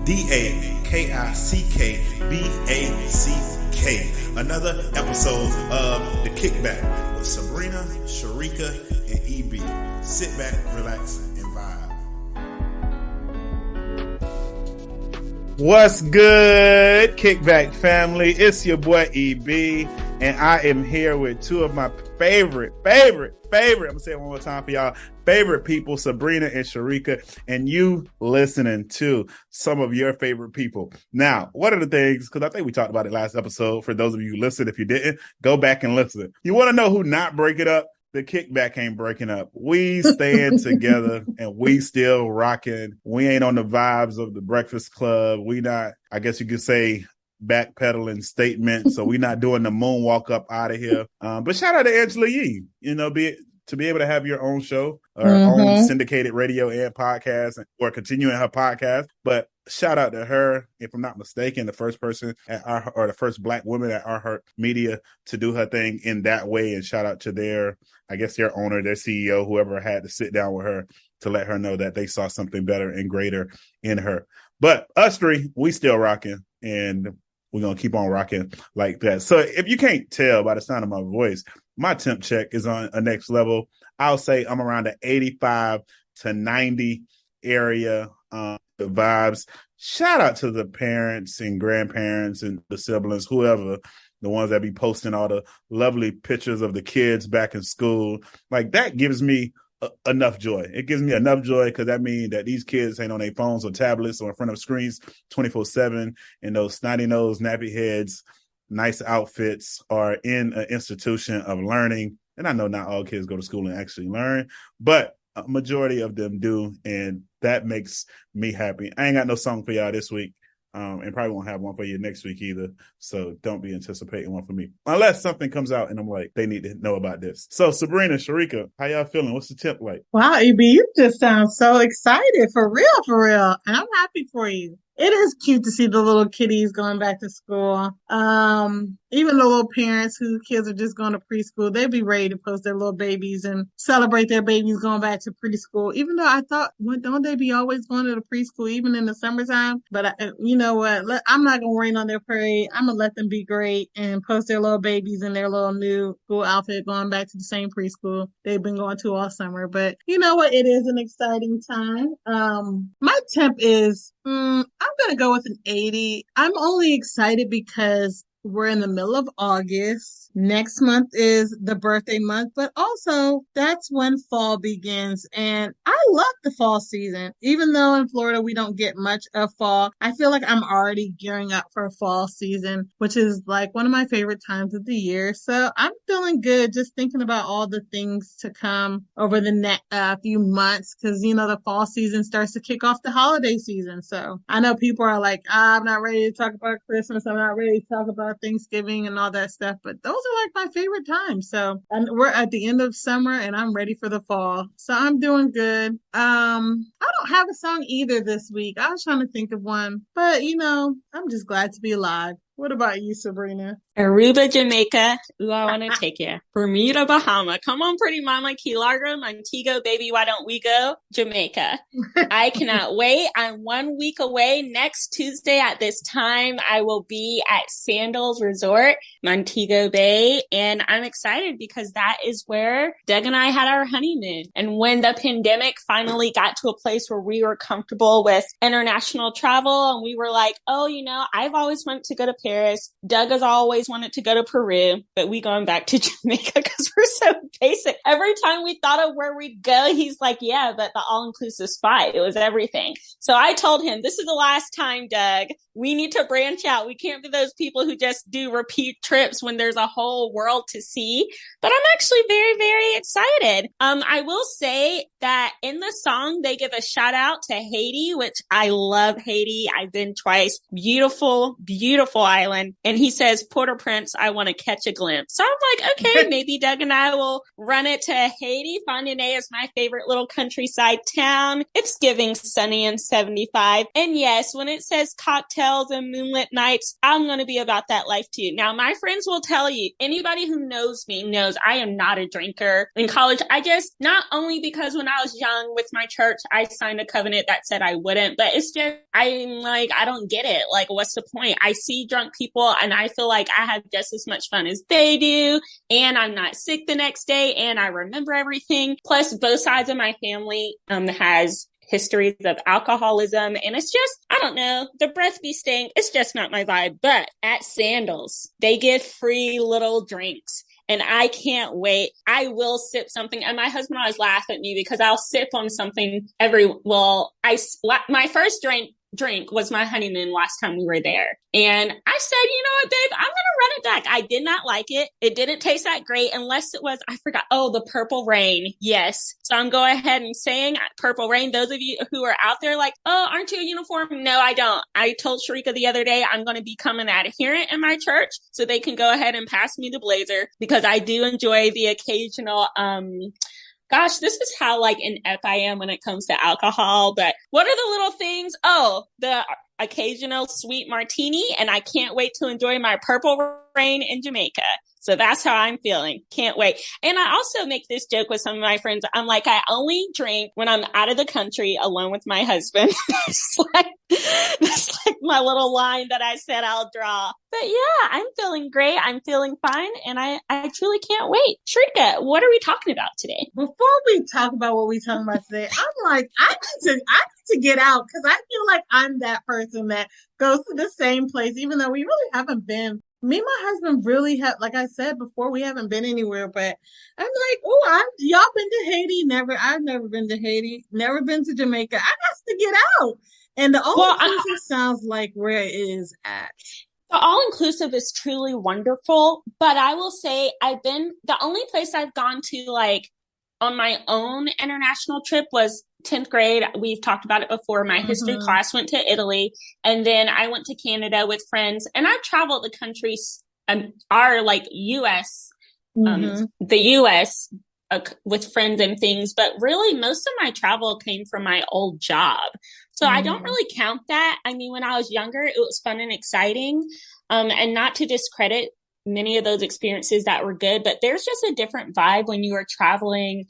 DAKICKBACK. Another episode of The Kickback with Sabrina, Sharika, and EB. Sit back, relax, and vibe. What's good, Kickback family? It's your boy EB, and I am here with two of my favorite, I'm gonna say it one more time for y'all, favorite people, Sabrina and Sharika, and you listening to some of your favorite people. Now, one of the things, because I think we talked about it last episode, for those of you who listened, if you didn't, go back and listen. You want to know who not breaking up? The Kickback ain't breaking up. We staying together and we still rocking. We ain't on the vibes of the Breakfast Club. We not, I guess you could say, backpedaling statement. So we not doing the moonwalk up out of here. But shout out to Angela Yee, to be able to have your own show, or own syndicated radio and podcast, or continuing her podcast. But shout out to her, if I'm not mistaken, the first person or the first Black woman at iHeart Media to do her thing in that way. And shout out to their owner, their CEO, whoever had to sit down with her to let her know that they saw something better and greater in her. But us three, we still rocking, and we're going to keep on rocking like that. So if you can't tell by the sound of my voice, my temp check is on a next level. I'll say I'm around the 85 to 90 area. The vibes. Shout out to the parents and grandparents and the siblings, whoever, the ones that be posting all the lovely pictures of the kids back in school. Like, that gives me enough joy. It gives me enough joy, because that means that these kids ain't on their phones or tablets or in front of screens 24/7, and those snotty-nosed nappy heads, nice outfits, are in an institution of learning. And I know not all kids go to school and actually learn, but a majority of them do, and that makes me happy. I ain't got no song for y'all this week, and probably won't have one for you next week either, so don't be anticipating one for me, unless something comes out and I'm like, they need to know about this. So Sabrina, Sharika, how y'all feeling? What's the temp like? Wow, EB, you just sound so excited, for real, and I'm happy for you. It is cute to see the little kiddies going back to school. Even the little parents whose kids are just going to preschool, they'd be ready to post their little babies and celebrate their babies going back to preschool. Even though I thought, well, don't they be always going to the preschool even in the summertime? But you know what? I'm not going to rain on their parade. I'm going to let them be great and post their little babies in their little new school outfit going back to the same preschool they've been going to all summer. But you know what? It is an exciting time. My temp is, I'm going to go with an 80. I'm only excited because we're in the middle of August. Next month is the birthday month, but also that's when fall begins. And I love the fall season. Even though in Florida we don't get much of fall, I feel like I'm already gearing up for fall season, which is like one of my favorite times of the year. So I'm feeling good just thinking about all the things to come over the next few months, because, the fall season starts to kick off the holiday season. So I know people are like, I'm not ready to talk about Christmas. I'm not ready to talk about Thanksgiving and all that stuff, but those are like my favorite times. So, and we're at the end of summer and I'm ready for the fall. So I'm doing good. I don't have a song either this week. I was trying to think of one, but I'm just glad to be alive. What about you, Sabrina? Aruba, Jamaica. Ooh, I want to take you. Bermuda, Bahama. Come on, pretty mama. Key Largo, Montego, baby, why don't we go? Jamaica. I cannot wait. I'm 1 week away. Next Tuesday at this time, I will be at Sandals Resort, Montego Bay. And I'm excited because that is where Doug and I had our honeymoon. And when the pandemic finally got to a place where we were comfortable with international travel, and we were like, I've always wanted to go to Paris. Doug has always wanted to go to Peru, but we going back to Jamaica because we're so basic. Every time we thought of where we'd go, he's like, yeah, but the all-inclusive spot, it was everything. So I told him, this is the last time, Doug. We need to branch out. We can't be those people who just do repeat trips when there's a whole world to see. But I'm actually very, very excited. I will say that in the song, they give a shout out to Haiti, which I love Haiti. I've been twice. Beautiful, beautiful Island. And he says, Port-au-Prince, I want to catch a glimpse. So I'm like, okay, maybe Doug and I will run it to Haiti. Fondé is my favorite little countryside town. It's giving sunny and 75. And yes, when it says cocktails and moonlit nights, I'm going to be about that life too. Now, my friends will tell you, anybody who knows me knows I am not a drinker. In college, not only because when I was young with my church, I signed a covenant that said I wouldn't, but it's just, I'm like, I don't get it. Like, what's the point? I see drunk people and I feel like I have just as much fun as they do. And I'm not sick the next day. And I remember everything. Plus, both sides of my family has histories of alcoholism. And it's just, I don't know, the breath be stink. It's just not my vibe. But at Sandals, they give free little drinks. And I can't wait. I will sip something. And my husband always laughs at me because I'll sip on something my first drink was my honeymoon last time we were there. And I said, you know what, babe, I'm going to run it back. I did not like it. It didn't taste that great unless it was, I forgot. Oh, the Purple Rain. Yes. So I'm going ahead and saying Purple Rain. Those of you who are out there like, oh, aren't you a uniform? No, I don't. I told Sharika the other day, I'm going to become an adherent in my church so they can go ahead and pass me the blazer because I do enjoy the occasional, gosh, this is how like inept I am when it comes to alcohol. But what are the little things? Oh, the occasional sweet martini. And I can't wait to enjoy my Purple Rain in Jamaica. So that's how I'm feeling. Can't wait. And I also make this joke with some of my friends. I'm like, I only drink when I'm out of the country alone with my husband. That's like my little line that I said I'll draw. But yeah, I'm feeling great. I'm feeling fine. And I truly can't wait. Shrika, what are we talking about today? Before we talk about what we're talking about today, I'm like, I need to get out because I feel like I'm that person that goes to the same place, even though we really haven't been. Me and my husband really have, like I said before, we haven't been anywhere, but I'm like, oh, y'all been to Haiti? Never. I've never been to Haiti. Never been to Jamaica. I got to get out. And the all-inclusive sounds like where it is at. The all-inclusive is truly wonderful, but I will say the only place I've gone to like on my own international trip was 10th grade. We've talked about it before. My history class went to Italy, and then I went to Canada with friends, and I've traveled the countries, our like U.S., the U.S. With friends and things, but really most of my travel came from my old job. So I don't really count that. I mean, when I was younger, it was fun and exciting, and not to discredit many of those experiences that were good, but there's just a different vibe when you are traveling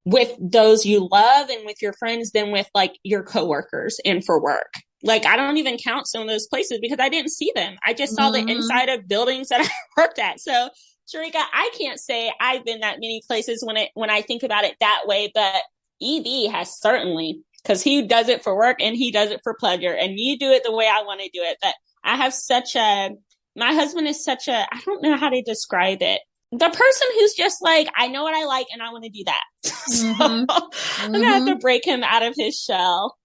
with those you love and with your friends than with like your coworkers and for work. Like, I don't even count some of those places because I didn't see them. I just saw the inside of buildings that I worked at. So Sharika, I can't say I've been that many places when I think about it that way, but EB has certainly, because he does it for work and he does it for pleasure, and you do it the way I want to do it. But I have my husband is I don't know how to describe it. The person who's just like, I know what I like and I want to do that. So I'm going to have to break him out of his shell.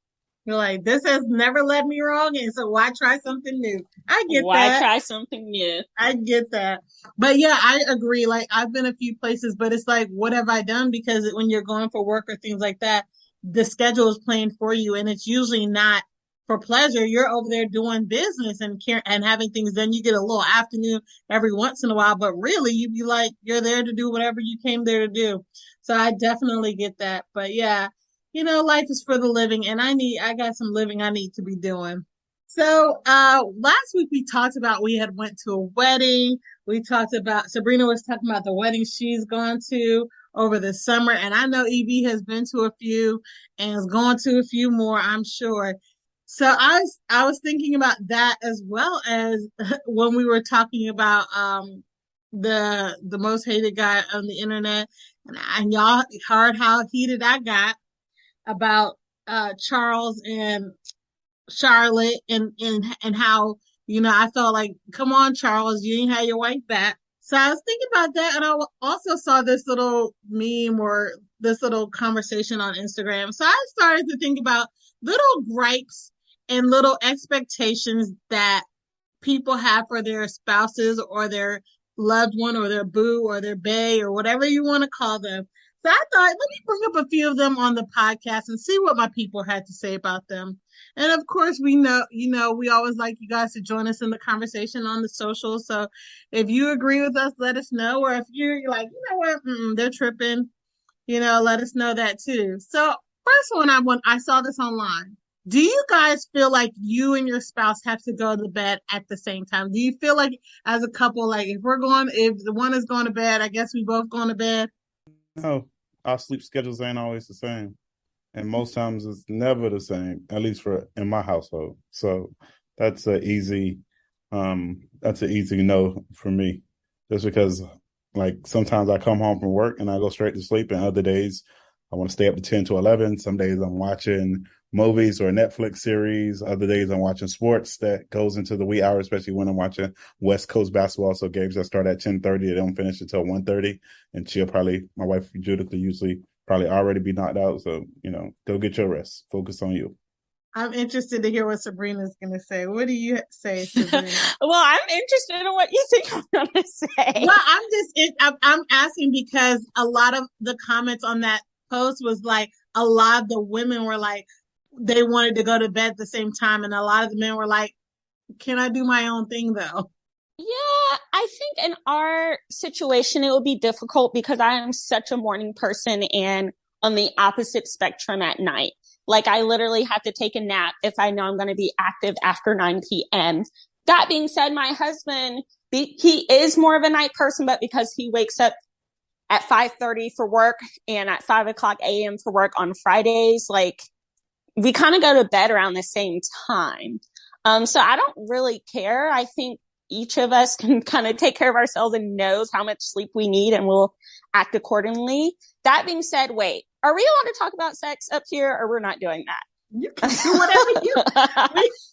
You're like, this has never led me wrong, and so why try something new? I get that. Why try something new? I get that. But yeah, I agree. Like, I've been a few places, but it's like, what have I done? Because when you're going for work or things like that, the schedule is playing for you, and it's usually not for pleasure. You're over there doing business and having things done. You get a little afternoon every once in a while, but really you be like, you're there to do whatever you came there to do. So I definitely get that. But yeah, you know, life is for the living, and I got some living I need to be doing. So, last week we talked about, we had went to a wedding. We talked about, Sabrina was talking about the wedding she's gone to over the summer. And I know EB has been to a few and is going to a few more, I'm sure. So I was thinking about that, as well as when we were talking about, the most hated guy on the internet, and y'all heard how heated I got about Charles and Charlotte, and how, you know, I felt like, come on, Charles, you ain't had your wife back. So I was thinking about that, and I also saw this little meme or this little conversation on Instagram. So I started to think about little gripes and little expectations that people have for their spouses or their loved one or their boo or their bae or whatever you want to call them. So I thought, let me bring up a few of them on the podcast and see what my people had to say about them. And of course, we know, we always like you guys to join us in the conversation on the socials. So if you agree with us, let us know. Or if you're like, you know what, they're tripping, let us know that too. So first one, I saw this online. Do you guys feel like you and your spouse have to go to bed at the same time? Do you feel like as a couple, like if the one is going to bed, I guess we both going to bed? No, our sleep schedules ain't always the same. And most times it's never the same, at least in my household. So that's an easy no for me. Just because like sometimes I come home from work and I go straight to sleep, and other days I want to stay up to 10 to 11. Some days I'm watching movies or a Netflix series. Other days I'm watching sports that goes into the wee hour, especially when I'm watching West Coast basketball. So games that start at 10:30, they don't finish until 1:30. And my wife Judith, usually probably already be knocked out. So, go get your rest. Focus on you. I'm interested to hear what Sabrina's going to say. What do you say, Sabrina? Well, I'm interested in what you think I'm going to say. Well, I'm asking because a lot of the comments on that post was like, a lot of the women were like, they wanted to go to bed at the same time. And a lot of the men were like, can I do my own thing though? Yeah, I think in our situation, it would be difficult because I am such a morning person and on the opposite spectrum at night. Like I literally have to take a nap if I know I'm going to be active after 9 p.m. That being said, my husband, he is more of a night person, but because he wakes up at 5:30 for work and at 5:00 a.m. for work on Fridays, like we kind of go to bed around the same time. So I don't really care. I think each of us can kind of take care of ourselves and knows how much sleep we need and we'll act accordingly. That being said, wait, are we allowed to talk about sex up here or we're not doing that? You can do whatever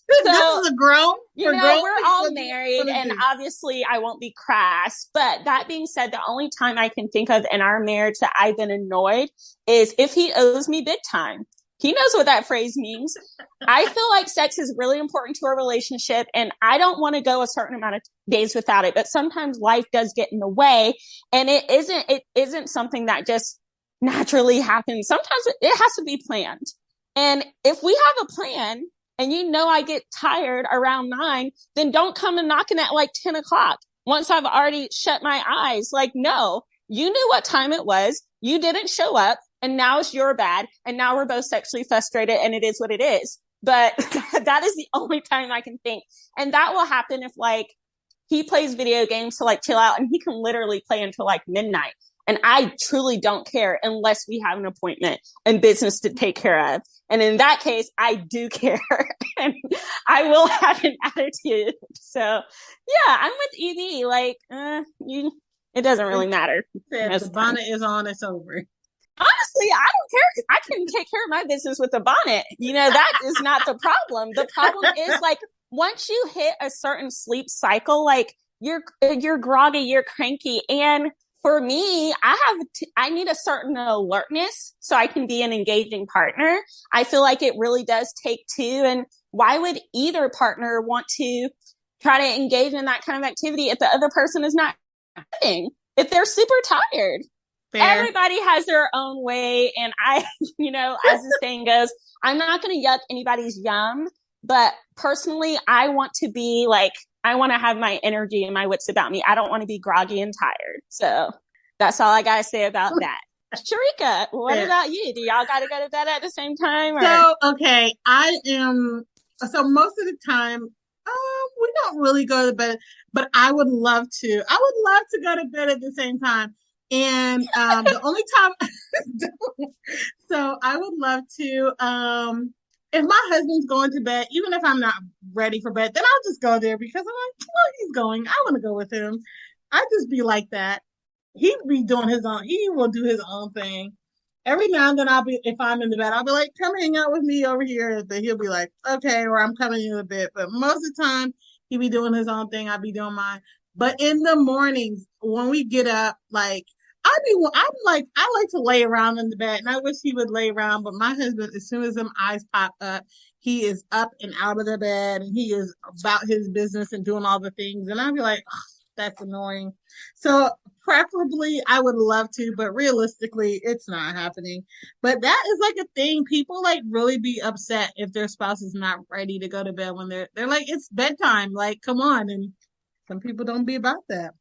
this is a grown. We're all married and obviously I won't be crass. But that being said, the only time I can think of in our marriage that I've been annoyed is if he owes me bedtime. He knows what that phrase means. I feel like sex is really important to our relationship and I don't want to go a certain amount of days without it, but sometimes life does get in the way and it isn't something that just naturally happens. Sometimes it has to be planned. And if we have a plan and I get tired around 9, then don't come and knocking at like 10 o'clock once I've already shut my eyes. Like, no, you knew what time it was. You didn't show up. And now it's your bad. And now we're both sexually frustrated and it is what it is. But that is the only time I can think. And that will happen if like he plays video games to like chill out and he can literally play until like midnight. And I truly don't care unless we have an appointment and business to take care of. And in that case, I do care and I will have an attitude. So yeah, I'm with Evie. Like, it doesn't really matter. If the bonnet is on, it's over. Honestly, I don't care. I can take care of my business with a bonnet. That is not the problem. The problem is like once you hit a certain sleep cycle, like you're groggy, you're cranky. And for me, I need a certain alertness so I can be an engaging partner. I feel like it really does take two. And why would either partner want to try to engage in that kind of activity if the other person is not doing, if they're super tired? Fair. Everybody has their own way. And I, as the saying goes, I'm not going to yuck anybody's yum, but personally, I want to have my energy and my wits about me. I don't want to be groggy and tired. So that's all I got to say about that. Sharika, what about you? Do y'all got to go to bed at the same time? Or? So, okay, so most of the time, we don't really go to bed, but I would love to. I would love to go to bed at the same time. And the only time, so I would love to, if my husband's going to bed, even if I'm not ready for bed, then I'll just go there because I'm like, well, he's going. I want to go with him. I just be like that. He will do his own thing. Every now and then if I'm in the bed, I'll be like, come hang out with me over here. But he'll be like, okay, or I'm coming in a bit. But most of the time, he be doing his own thing. I'll be doing mine. But in the mornings, when we get up, like, I like to lay around in the bed, and I wish he would lay around. But my husband, as soon as them eyes pop up, he is up and out of the bed, and he is about his business and doing all the things. And I'd be like, that's annoying. So preferably I would love to, but realistically it's not happening. But that is like a thing. People like really be upset if their spouse is not ready to go to bed when they're like, it's bedtime. Like, come on. And some people don't be about that.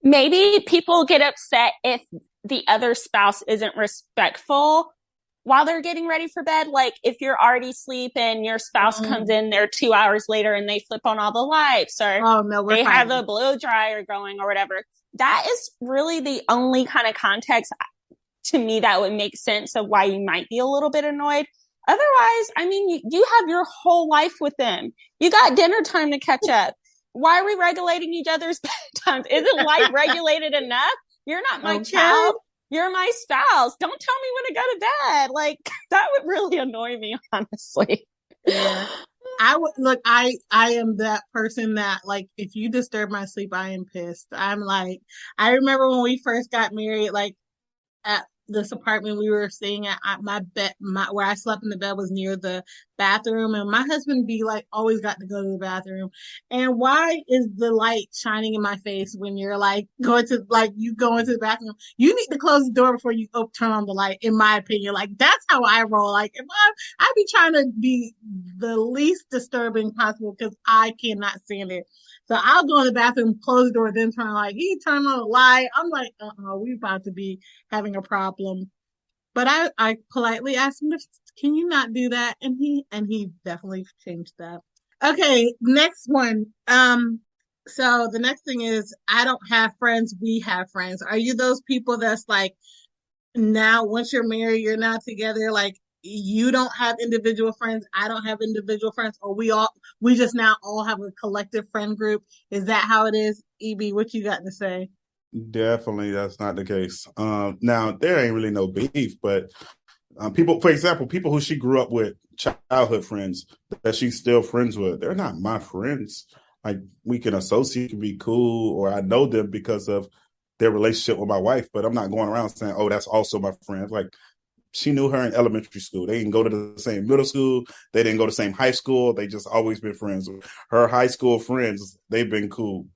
Maybe people get upset if the other spouse isn't respectful while they're getting ready for bed. Like if you're already asleep and your spouse comes in there 2 hours later and they flip on all the lights, or they have a blow dryer going or whatever. That is really the only kind of context to me that would make sense of why you might be a little bit annoyed. Otherwise, I mean, you have your whole life with them. You got dinner time to catch up. Why are we regulating each other's bedtimes? Isn't life regulated enough? You're not my child. You're my spouse. Don't tell me when to go to bed. Like, that would really annoy me, honestly. Yeah. I am that person that, like, if you disturb my sleep, I am pissed. I'm like, I remember when we first got married, like, at this apartment we were staying at, my bed, where I slept in the bed was near the bathroom, and my husband be like, always got to go to the bathroom. And why is the light shining in my face when you're like you go into the bathroom? You need to close the door before you turn on the light, in my opinion. Like, that's how I roll. Like, if I be trying to be the least disturbing possible because I cannot stand it. So I'll go in the bathroom, close the door, then he turn on the light. I'm like, we about to be having a problem. But I politely asked him, can you not do that? And he definitely changed that. Okay, next one. So the next thing is, I don't have friends, we have friends. Are you those people that's like, now once you're married, you're not together, like you don't have individual friends, I don't have individual friends, or we just now all have a collective friend group? Is that how it is? EB, what you got to say? Definitely, that's not the case. Now there ain't really no beef, but people, for example, people who she grew up with, childhood friends that she's still friends with, they're not my friends. Like, we can associate, can be cool, or I know them because of their relationship with my wife, but I'm not going around saying, oh, that's also my friend. Like, she knew her in elementary school. They didn't go to the same middle school. They didn't go to the same high school. They just always been friends. Her high school friends, they've been cool.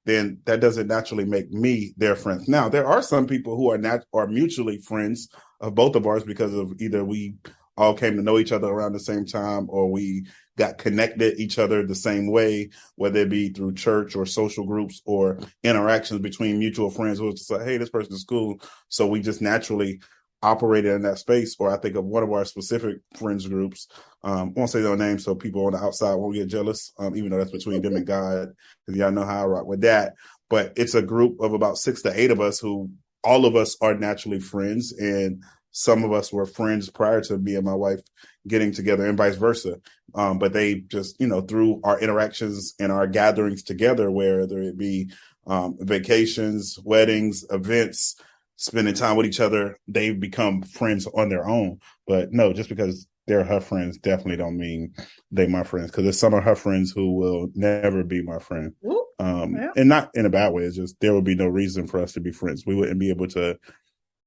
Then that doesn't naturally make me their friend. Now, there are some people who are mutually friends of both of ours because of either we all came to know each other around the same time, or we got connected each other the same way, whether it be through church or social groups or interactions between mutual friends who was just like, hey, this person is cool. So we just naturally operated in that space. Or I think of one of our specific friends groups. I won't say their names so people on the outside won't get jealous, even though that's between them and God, because y'all know how I rock with that. But it's a group of about 6 to 8 of us who all of us are naturally friends, and some of us were friends prior to me and my wife getting together, and vice versa. But they just, through our interactions and our gatherings together, whether it be vacations, weddings, events, spending time with each other, they've become friends on their own. But no, just because they're her friends definitely don't mean they my friends, because there's some of her friends who will never be my friend. And not in a bad way. It's just there would be no reason for us to be friends. We wouldn't be able to.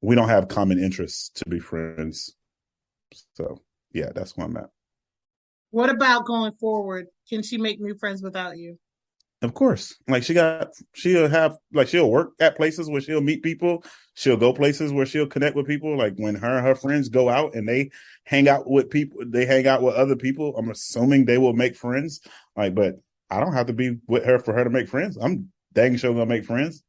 We don't have common interests to be friends. So yeah, that's where I'm at. What about going forward? Can she make new friends without you? Of course. Like, she'll work at places where she'll meet people. She'll go places where she'll connect with people. Like, when her and her friends go out and they hang out with people, they hang out with other people, I'm assuming they will make friends. Like, but I don't have to be with her for her to make friends. I'm dang sure gonna make friends.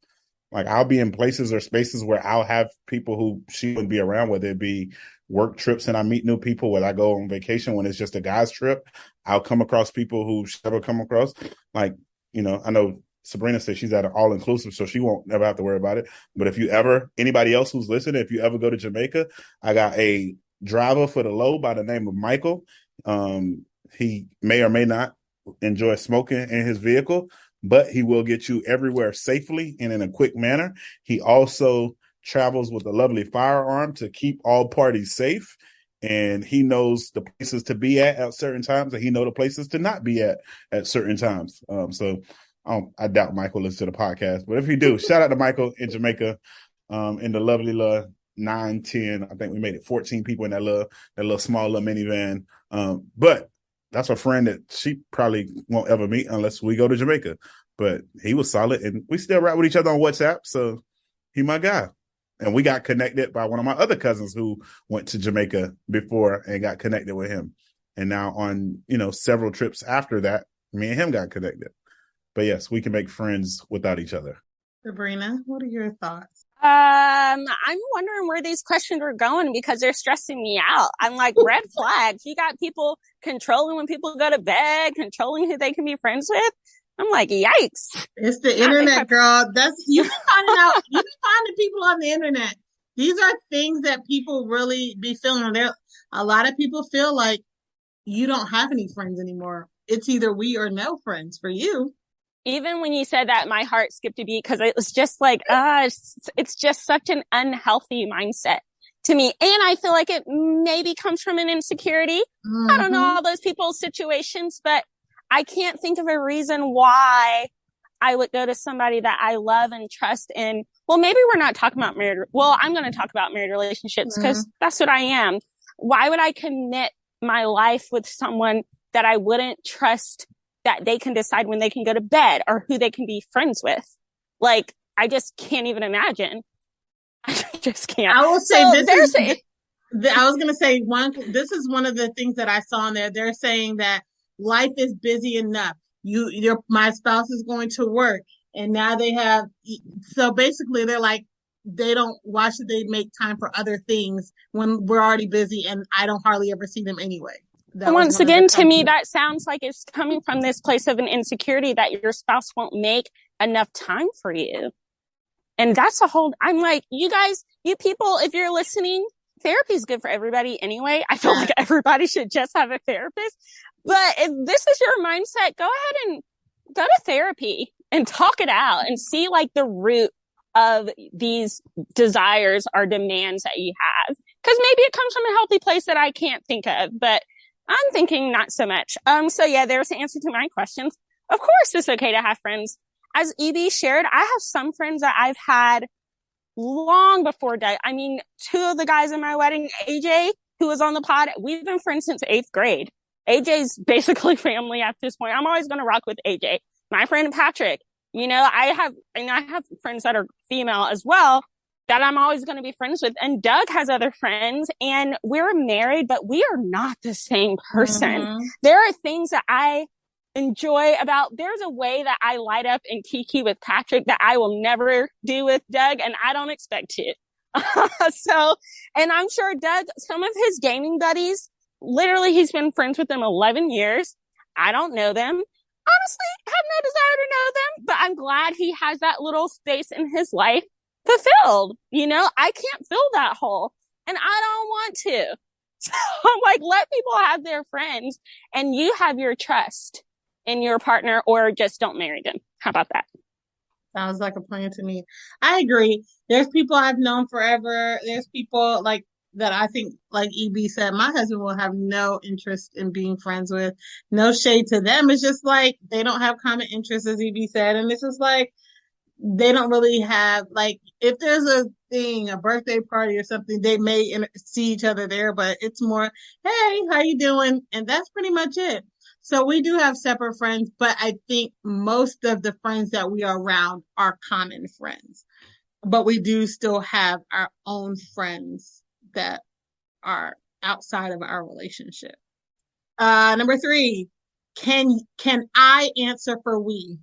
Like, I'll be in places or spaces where I'll have people who she wouldn't be around, whether it be work trips and I meet new people, when I go on vacation, when it's just a guy's trip, I'll come across people who she never come across. Like, I know Sabrina said she's at an all-inclusive, so she won't never have to worry about it. But if you ever, anybody else who's listening, if you ever go to Jamaica, I got a driver for the low by the name of Michael. He may or may not enjoy smoking in his vehicle, but he will get you everywhere safely and in a quick manner. He also travels with a lovely firearm to keep all parties safe. And he knows the places to be at certain times, and he knows the places to not be at certain times. So I doubt Michael listens to the podcast, but if you do, shout out to Michael in Jamaica, in the lovely 9-10. I think we made it 14 people in that little small little minivan. But that's a friend that she probably won't ever meet unless we go to Jamaica. But he was solid, and we still rap with each other on WhatsApp. So he my guy. And we got connected by one of my other cousins who went to Jamaica before and got connected with him. And now on, several trips after that, me and him got connected. But yes, we can make friends without each other. Sabrina, what are your thoughts? I'm wondering where these questions are going because they're stressing me out. I'm like, red flags. You got people controlling when people go to bed, controlling who they can be friends with. I'm like, yikes. It's the internet, girl. You've been finding people on the internet. These are things that people really be feeling. A lot of people feel like you don't have any friends anymore. It's either we or no friends for you. Even when you said that, my heart skipped a beat because it was just like, it's just such an unhealthy mindset to me. And I feel like it maybe comes from an insecurity. Mm-hmm. I don't know all those people's situations, but I can't think of a reason why I would go to somebody that I love and trust in. Well, maybe we're not talking about married. Well, I'm going to talk about married relationships because that's what I am. Why would I commit my life with someone that I wouldn't trust that they can decide when they can go to bed or who they can be friends with? Like, I just can't even imagine. I just can't. I will say I was going to say this is one of the things that I saw in there. They're saying that life is busy enough. My spouse is going to work, and now they have. So basically, they're like, why should they make time for other things when we're already busy and I don't hardly ever see them anyway? Once again, to me, that sounds like it's coming from this place of an insecurity that your spouse won't make enough time for you. And that's I'm like, you guys, you people, if you're listening, therapy is good for everybody anyway. I feel like everybody should just have a therapist. But if this is your mindset, go ahead and go to therapy and talk it out and see like the root of these desires or demands that you have. Because maybe it comes from a healthy place that I can't think of, but I'm thinking not so much. So yeah, there's the answer to my questions. Of course, it's okay to have friends. As EB shared, I have some friends that I've had long before Doug. I mean, two of the guys in my wedding, AJ, who was on the pod, we've been friends since 8th grade. AJ's basically family at this point. I'm always going to rock with AJ. My friend Patrick, I have friends that are female as well that I'm always going to be friends with. And Doug has other friends and we're married, but we are not the same person. Mm-hmm. There are things that I enjoy there's a way that I light up and kiki with Patrick that I will never do with Doug, and I don't expect to. And I'm sure Doug, some of his gaming buddies, literally he's been friends with them 11 years. I don't know them. Honestly, I have no desire to know them, but I'm glad he has that little space in his life fulfilled. I can't fill that hole and I don't want to. So I'm like, let people have their friends and you have your trust in your partner, or just don't marry them. How about that? Sounds like a plan to me. I agree. There's people I've known forever. There's people like that I think, like EB said, my husband will have no interest in being friends with. No shade to them. It's just like they don't have common interests, as EB said. And it's just like they don't really have, like, if there's a birthday party or something, they may see each other there, but it's more, hey, how you doing? And that's pretty much it. So we do have separate friends, but I think most of the friends that we are around are common friends. But we do still have our own friends that are outside of our relationship. Number 3, can I answer for we?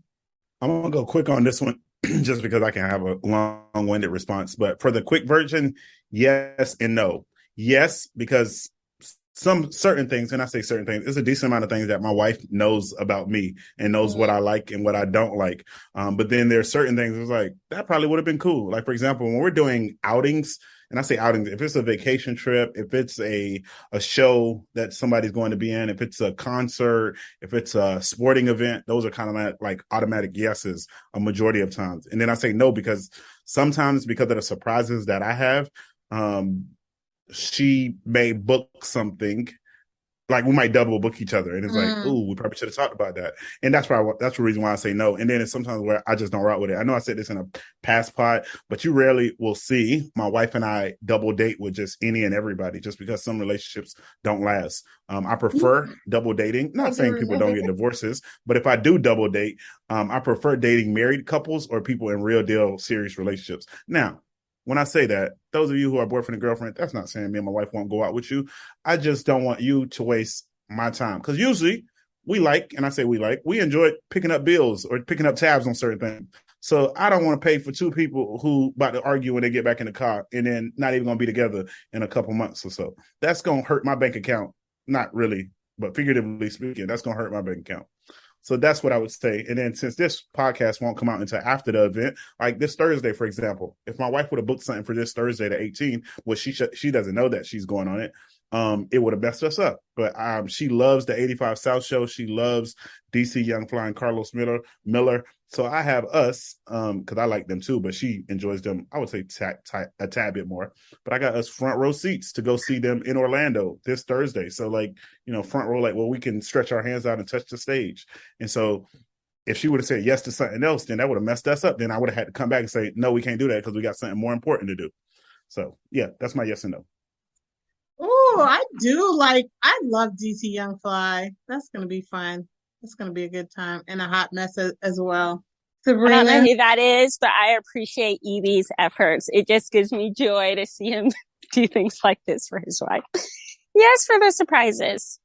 I'm going to go quick on this one just because I can have a long-winded response. But for the quick version, yes and no. Yes, because some certain things, and I say certain things, there's a decent amount of things that my wife knows about me and knows what I like and what I don't like. But then there's certain things it's like, that probably would have been cool. Like, for example, when we're doing outings, and I say outings, if it's a vacation trip, if it's a show that somebody's going to be in, if it's a concert, if it's a sporting event, those are kind of like automatic yeses a majority of times. And then I say no, because sometimes because of the surprises that I have, she may book something like we might double book each other, and it's like, Mm. ooh, we probably should have talked about that. And that's the reason why I say no. And then it's sometimes where I just don't route with it. I know I said this in a past pod, but you rarely will see my wife and I double date with just any and everybody, just because some relationships don't last. I prefer double dating. Not saying people don't get divorces, but if I do double date, I prefer dating married couples or people in real deal serious relationships. Now, when I say that, those of you who are boyfriend and girlfriend, that's not saying me and my wife won't go out with you. I just don't want you to waste my time. Because usually we enjoy picking up bills or picking up tabs on certain things. So I don't want to pay for two people who about to argue when they get back in the car and then not even going to be together in a couple months or so. That's going to hurt my bank account. Not really, but figuratively speaking, that's going to hurt my bank account. So that's what I would say. And then since this podcast won't come out until after the event, like this Thursday, for example, if my wife would have booked something for this Thursday, the 18th, well, she doesn't know that she's going on it. It would have messed us up. But she loves the 85 South show. She loves DC Young Fly and Carlos Miller. So I have us, because I like them too, but she enjoys them, I would say a tad bit more. But I got us front row seats to go see them in Orlando this Thursday. So like, front row, like, well, we can stretch our hands out and touch the stage. And so if she would have said yes to something else, then that would have messed us up. Then I would have had to come back and say, no, we can't do that because we got something more important to do. So yeah, that's my yes and no. Oh, I love DC Young Fly. That's going to be fun. It's going to be a good time and a hot mess as well. Sabrina? I don't know who that is, but I appreciate Evie's efforts. It just gives me joy to see him do things like this for his wife. Yes, for the surprises.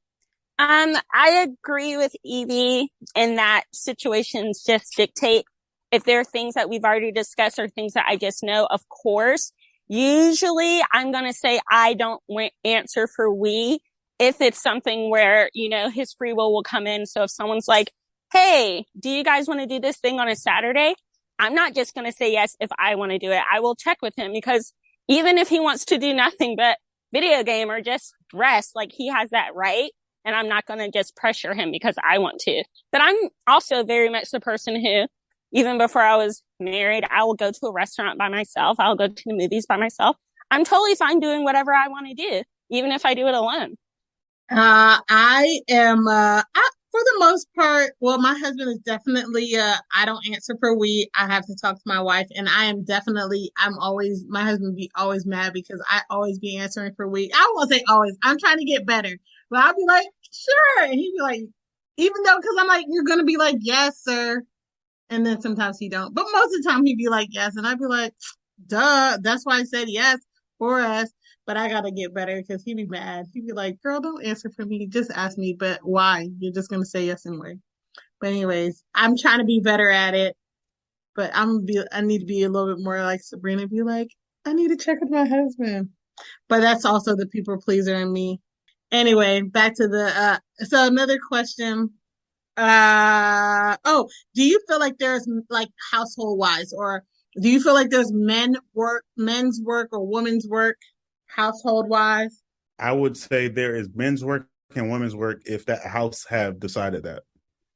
I agree with Evie in that situations just dictate. If there are things that we've already discussed or things that I just know, of course. Usually I'm going to say I don't answer for we if it's something where, his free will come in. So if someone's like, hey, do you guys want to do this thing on a Saturday? I'm not just going to say yes if I want to do it. I will check with him because even if he wants to do nothing but video game or just rest, like he has that right. And I'm not going to just pressure him because I want to. But I'm also very much the person who, even before I was married, I will go to a restaurant by myself. I'll go to the movies by myself. I'm totally fine doing whatever I want to do, even if I do it alone. I am, for the most part, well, my husband is definitely, I don't answer for we. I have to talk to my wife, and my husband be always mad because I always be answering for we. I won't say always. I'm trying to get better, but I'll be like, sure. And he'd be like, even though, because I'm like, you're going to be like, yes, sir. And then sometimes he don't. But most of the time he'd be like, yes. And I'd be like, duh, that's why I said yes for us. But I got to get better because he'd be mad. He'd be like, girl, don't answer for me. Just ask me. But why? You're just going to say yes anyway. But anyways, I'm trying to be better at it. But I need to be a little bit more like Sabrina. Be like, I need to check with my husband. But that's also the people pleaser in me. Anyway, back to so another question. Do you feel like there's like household wise, or do you feel like there's men's work or women's work household wise? I would say there is men's work and women's work if that house have decided that.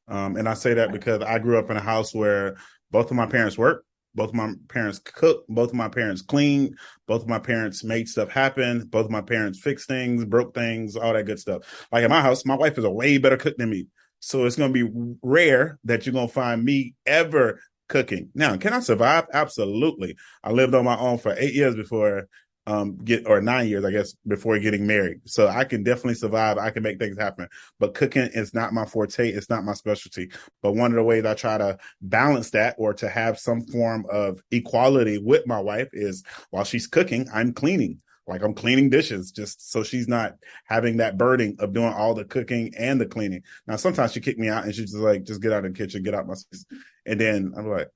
And I say that because I grew up in a house where both of my parents work, both of my parents cook, both of my parents clean, both of my parents made stuff happen, both of my parents fixed things, broke things, all that good stuff. Like in my house, my wife is a way better cook than me. So it's going to be rare that you're going to find me ever cooking. Now, can I survive? Absolutely. I lived on my own for 8 years before 9 years, I guess, before getting married. So I can definitely survive. I can make things happen. But cooking is not my forte. It's not my specialty. But one of the ways I try to balance that or to have some form of equality with my wife is while she's cooking, I'm cleaning. Like I'm cleaning dishes just so she's not having that burden of doing all the cooking and the cleaning. Now, sometimes she kicked me out and she's just like, just get out of the kitchen, get out my space. And then I'm like,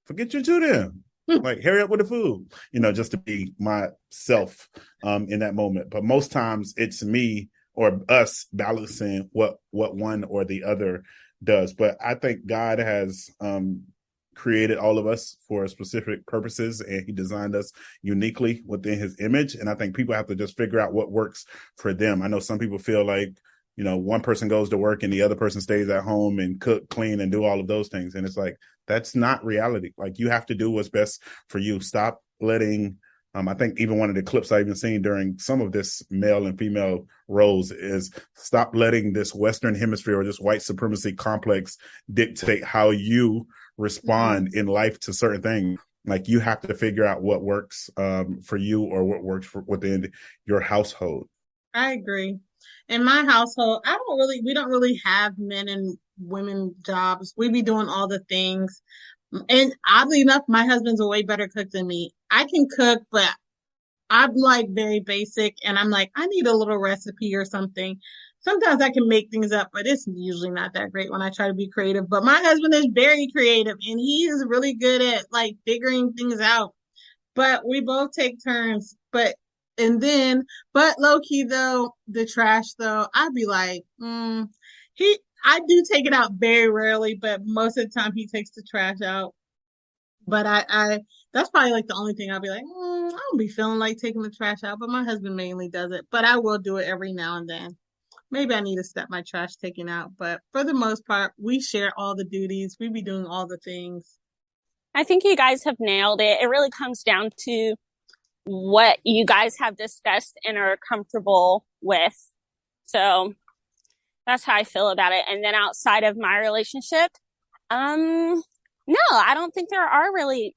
forget you two then. Like, hurry up with the food, just to be myself in that moment. But most times it's me or us balancing what one or the other does. But I think God has created all of us for specific purposes, and he designed us uniquely within his image. And I think people have to just figure out what works for them. I know some people feel like, one person goes to work and the other person stays at home and cook, clean, and do all of those things. And it's like, that's not reality. Like, you have to do what's best for you. Stop letting I think even one of the clips I even seen during some of this male and female roles is stop letting this Western hemisphere or this white supremacy complex dictate how you respond in life to certain things. Like you have to figure out what works for you or what works within your household. I agree. In my household, we don't really have men and women jobs. We be doing all the things. And oddly enough, my husband's a way better cook than me. I can cook, but I'm like very basic and I'm like, I need a little recipe or something. Sometimes I can make things up, but it's usually not that great when I try to be creative. But my husband is very creative and he is really good at like figuring things out. But we both take turns. But low key though, the trash though, I'd be like, I do take it out very rarely, but most of the time he takes the trash out. But I that's probably like the only thing I'll be like, I don't be feeling like taking the trash out, but my husband mainly does it. But I will do it every now and then. Maybe I need to step my trash taking out, but for the most part, we share all the duties. We be doing all the things. I think you guys have nailed it. It really comes down to what you guys have discussed and are comfortable with. So that's how I feel about it. And then outside of my relationship, no, I don't think there are really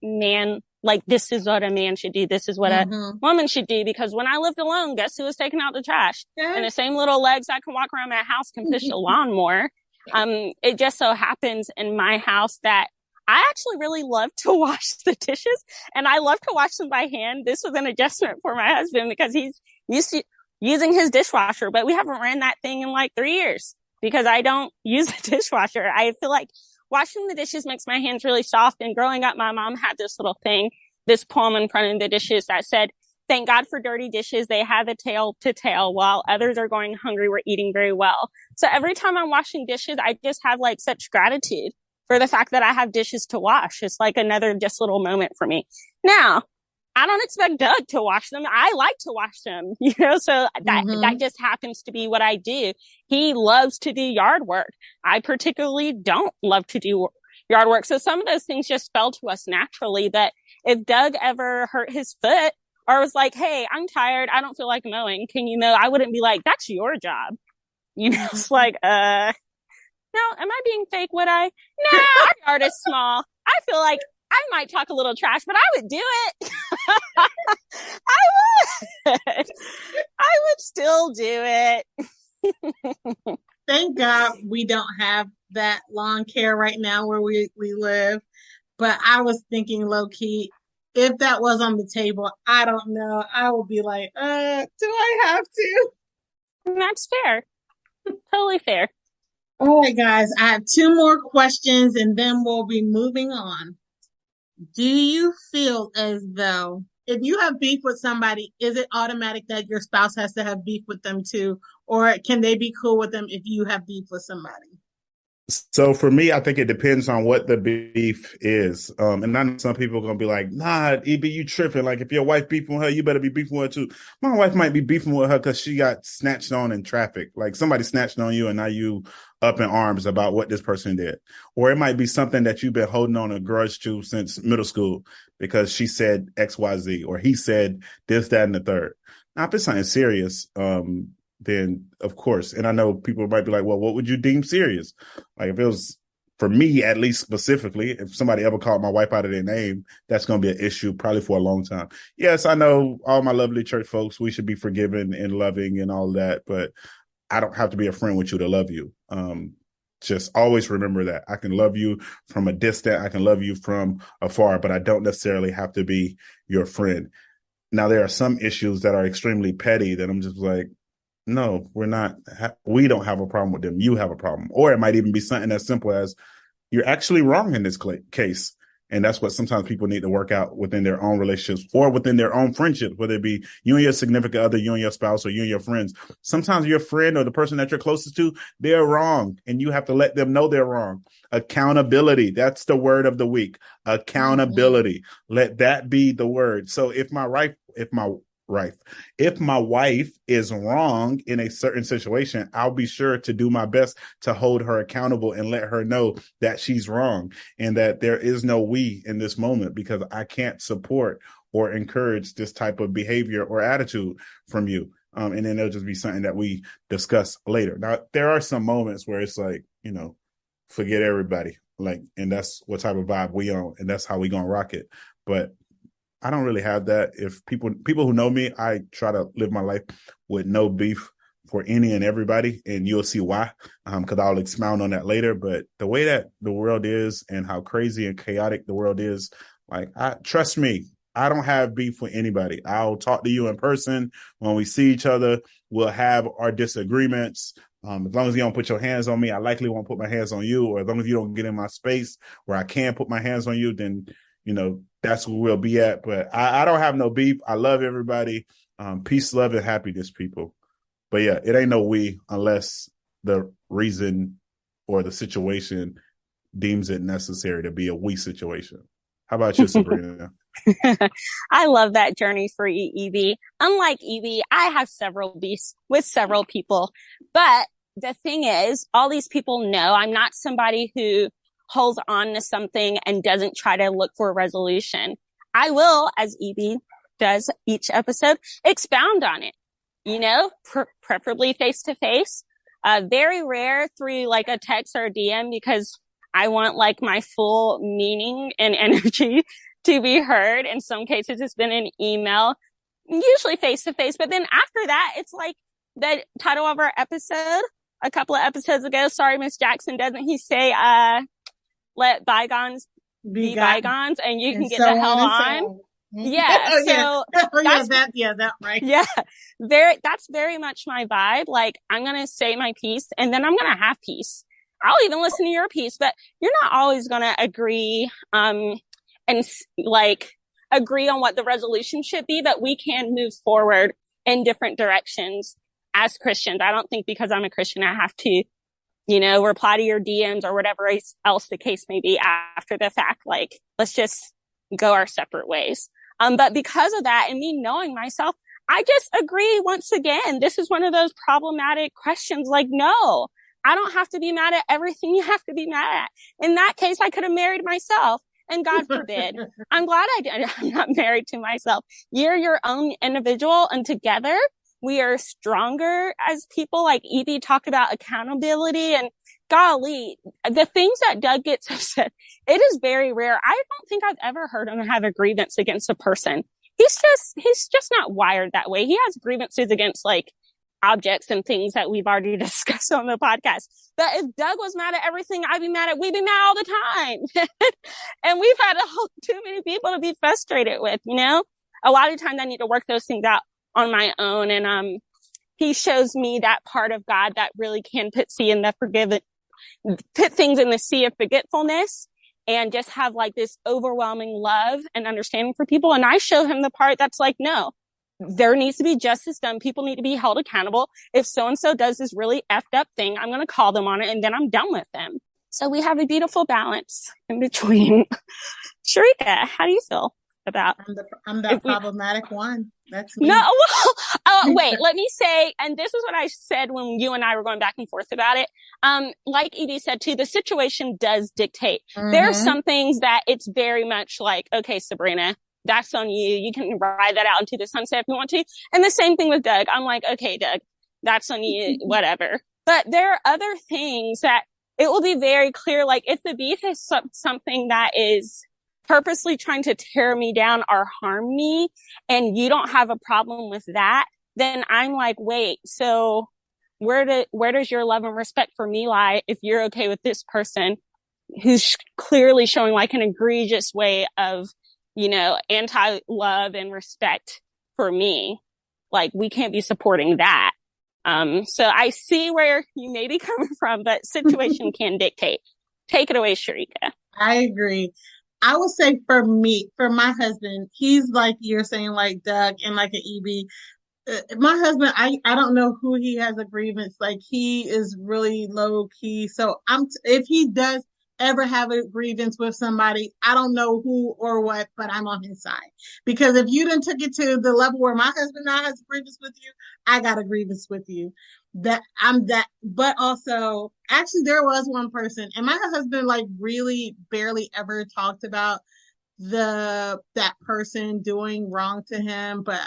like this is what a man should do. This is what a woman should do. Because when I lived alone, guess who was taking out the trash? Yeah. And the same little legs I can walk around my house can push the lawnmower. It just so happens in my house that I actually really love to wash the dishes and I love to wash them by hand. This was an adjustment for my husband because he's used to using his dishwasher, but we haven't ran that thing in like 3 years because I don't use the dishwasher. I feel like washing the dishes makes my hands really soft. And growing up, my mom had this little thing, this poem in front of the dishes that said, "Thank God for dirty dishes. They have a tail to tell. While others are going hungry, we're eating very well." So every time I'm washing dishes, I just have like such gratitude for the fact that I have dishes to wash. It's like another just little moment for me. Now, I don't expect Doug to wash them. I like to wash them, so that just happens to be what I do. He loves to do yard work. I particularly don't love to do yard work. So some of those things just fell to us naturally that if Doug ever hurt his foot or was like, "Hey, I'm tired. I don't feel like mowing. Can you mow?" I wouldn't be like, "That's your job." It's like, no, am I being fake? Would I? No, our yard is small. I feel like I might talk a little trash, but I would do it. I would. I would still do it. Thank God we don't have that lawn care right now where we live. But I was thinking low key, if that was on the table, I don't know. I would be like, do I have to? And that's fair. Totally fair. All right, guys, I have 2 more questions and then we'll be moving on. Do you feel as though if you have beef with somebody, is it automatic that your spouse has to have beef with them too? Or can they be cool with them if you have beef with somebody? So for me, I think it depends on what the beef is. And I know some people are going to be like, "Nah, EB, you tripping. Like if your wife beefing with her, you better be beefing with her too." My wife might be beefing with her because she got snatched on in traffic. Like somebody snatched on you and now you up in arms about what this person did. Or it might be something that you've been holding on a grudge to since middle school because she said XYZ or he said this, that, and the third. Now, if it's something serious, then of course, and I know people might be like, "Well, what would you deem serious?" Like if it was, for me at least specifically, if somebody ever called my wife out of their name, that's going to be an issue probably for a long time. Yes, I know all my lovely church folks, we should be forgiving and loving and all that, but I don't have to be a friend with you to love you. Just always remember that I can love you from a distance. I can love you from afar, but I don't necessarily have to be your friend. Now, there are some issues that are extremely petty that I'm just like, no, we're not. We don't have a problem with them. You have a problem. Or it might even be something as simple as you're actually wrong in this case. And that's what sometimes people need to work out within their own relationships or within their own friendships, whether it be you and your significant other, you and your spouse, or you and your friends. Sometimes your friend or the person that you're closest to, they're wrong. And you have to let them know they're wrong. Accountability. That's the word of the week. Accountability. Let that be the word. So if my wife is wrong in a certain situation, I'll be sure to do my best to hold her accountable and let her know that she's wrong and that there is no we in this moment because I can't support or encourage this type of behavior or attitude from you. And then it'll just be something that we discuss later. Now, there are some moments where it's like, forget everybody. Like, and that's what type of vibe we on, and that's how we gonna rock it. But I don't really have that. If people who know me, I try to live my life with no beef for any and everybody, and you'll see why, because I'll expound on that later. But the way that the world is and how crazy and chaotic the world is, like, trust me, I don't have beef with anybody. I'll talk to you in person when we see each other. We'll have our disagreements. As long as you don't put your hands on me, I likely won't put my hands on you. Or as long as you don't get in my space where I can put my hands on you, then, that's where we'll be at. But I don't have no beef. I love everybody. Peace, love, and happiness, people. But yeah, it ain't no we unless the reason or the situation deems it necessary to be a we situation. How about you, Sabrina? I love that journey for you, Evie. Unlike Evie, I have several beefs with several people. But the thing is, all these people know I'm not somebody who holds on to something and doesn't try to look for a resolution. I will, as Evie does each episode, expound on it, preferably face to face. Very rare through like a text or a DM, because I want like my full meaning and energy to be heard. In some cases, it's been an email, usually face to face. But then after that, it's like the title of our episode a couple of episodes ago. Sorry, Miss Jackson, doesn't he say, let bygones be bygones, and you can get the hell on? Yeah. Oh, so that right. Yeah. That's very much my vibe. Like, I'm going to say my piece, and then I'm going to have peace. I'll even listen to your piece, but you're not always going to agree, and like agree on what the resolution should be, but we can move forward in different directions as Christians. I don't think because I'm a Christian, I have to, reply to your DMs or whatever else the case may be after the fact. Like, let's just go our separate ways. But because of that and me knowing myself, I just agree once again, this is one of those problematic questions. Like, no, I don't have to be mad at everything you have to be mad at. In that case, I could have married myself, and God forbid. I'm glad I'm not married to myself. You're your own individual, and together we are stronger as people. Like Evie talked about accountability, and golly, the things that Doug gets upset, it is very rare. I don't think I've ever heard him have a grievance against a person. He's just not wired that way. He has grievances against like objects and things that we've already discussed on the podcast. But if Doug was mad at everything we'd be mad all the time. And we've had too many people to be frustrated with, a lot of times I need to work those things out on my own. And, he shows me that part of God that really can put things in the sea of forgetfulness and just have like this overwhelming love and understanding for people. And I show him the part that's like, no, there needs to be justice done. People need to be held accountable. If so-and-so does this really effed up thing, I'm going to call them on it, and then I'm done with them. So we have a beautiful balance in between. Sharika, how do you feel about? I'm that problematic one. That's me. No, wait, let me say, and this is what I said when you and I were going back and forth about it. Like Edie said too, the situation does dictate. Mm-hmm. There are some things that it's very much like, okay, Sabrina, that's on you. You can ride that out into the sunset if you want to. And the same thing with Doug. I'm like, okay, Doug, that's on you, whatever. But there are other things that it will be very clear. Like if the beef is something that is purposely trying to tear me down or harm me, and you don't have a problem with that, then I'm like, wait, so where does your love and respect for me lie if you're okay with this person who's clearly showing like an egregious way of, anti-love and respect for me? Like, we can't be supporting that. So I see where you may be coming from, but situation can dictate. Take it away, Sharika. I agree. I would say for me, for my husband, he's like you're saying, like Doug and like an EB. My husband, I don't know who he has a grievance. Like, he is really low key. So if he does ever have a grievance with somebody, I don't know who or what, but I'm on his side. Because if you done took it to the level where my husband now has a grievance with you, I got a grievance with you. But also, actually there was one person, and my husband like really barely ever talked about that person doing wrong to him, but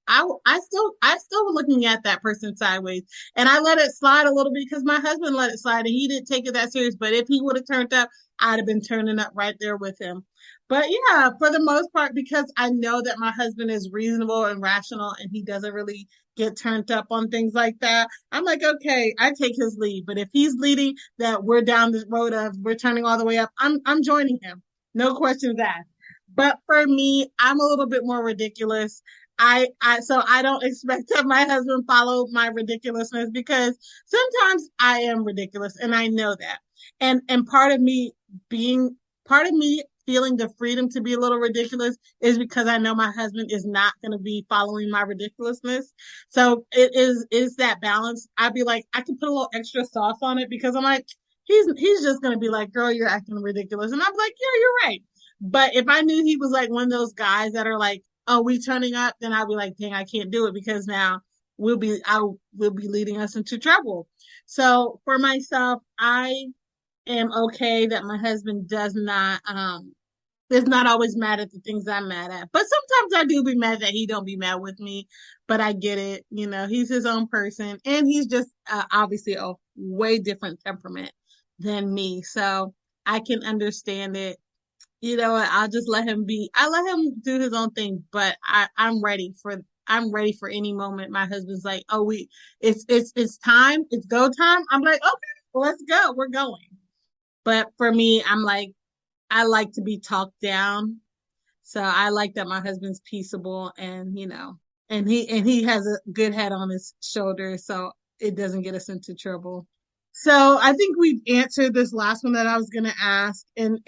I still looking at that person sideways, and I let it slide a little bit because my husband let it slide and he didn't take it that serious. But if he would have turned up, I'd have been turning up right there with him. But yeah, for the most part, because I know that my husband is reasonable and rational and he doesn't really get turned up on things like that, I'm like, okay, I take his lead. But if he's leading that we're down the road of we're turning all the way up, I'm joining him. No questions asked. But for me, I'm a little bit more ridiculous. So I don't expect that my husband follow my ridiculousness because sometimes I am ridiculous and I know that. And part of me feeling the freedom to be a little ridiculous is because I know my husband is not going to be following my ridiculousness. So is that balance. I'd be like, I can put a little extra sauce on it because I'm like, he's just going to be like, girl, you're acting ridiculous. And I'm like, yeah, you're right. But if I knew he was like one of those guys that are like, oh, we turning up, then I'd be like, dang, I can't do it because now will be leading us into trouble. So for myself, I am okay that my husband does not is not always mad at the things I'm mad at. But sometimes I do be mad that he don't be mad with me. But I get it. You know, he's his own person and he's just obviously a way different temperament than me. So I can understand it. You know, I'll just let him be. I let him do his own thing, but I'm ready for any moment. My husband's like, oh, it's time. It's go time. I'm like, okay, let's go. We're going. But for me, I'm like, I like to be talked down. So I like that my husband's peaceable and, you know, and he has a good head on his shoulder. So it doesn't get us into trouble. So I think we've answered this last one that I was going to ask. And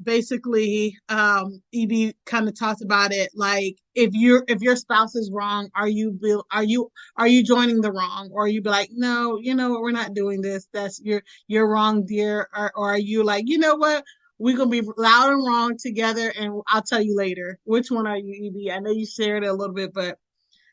basically, EB kind of talked about it. Like if your spouse is wrong, are you joining the wrong, or are you be like, no, you know what, we're not doing this. That's you're wrong, dear. Or are you like, you know what? We're going to be loud and wrong together and I'll tell you later. Which one are you, EB? I know you shared it a little bit, but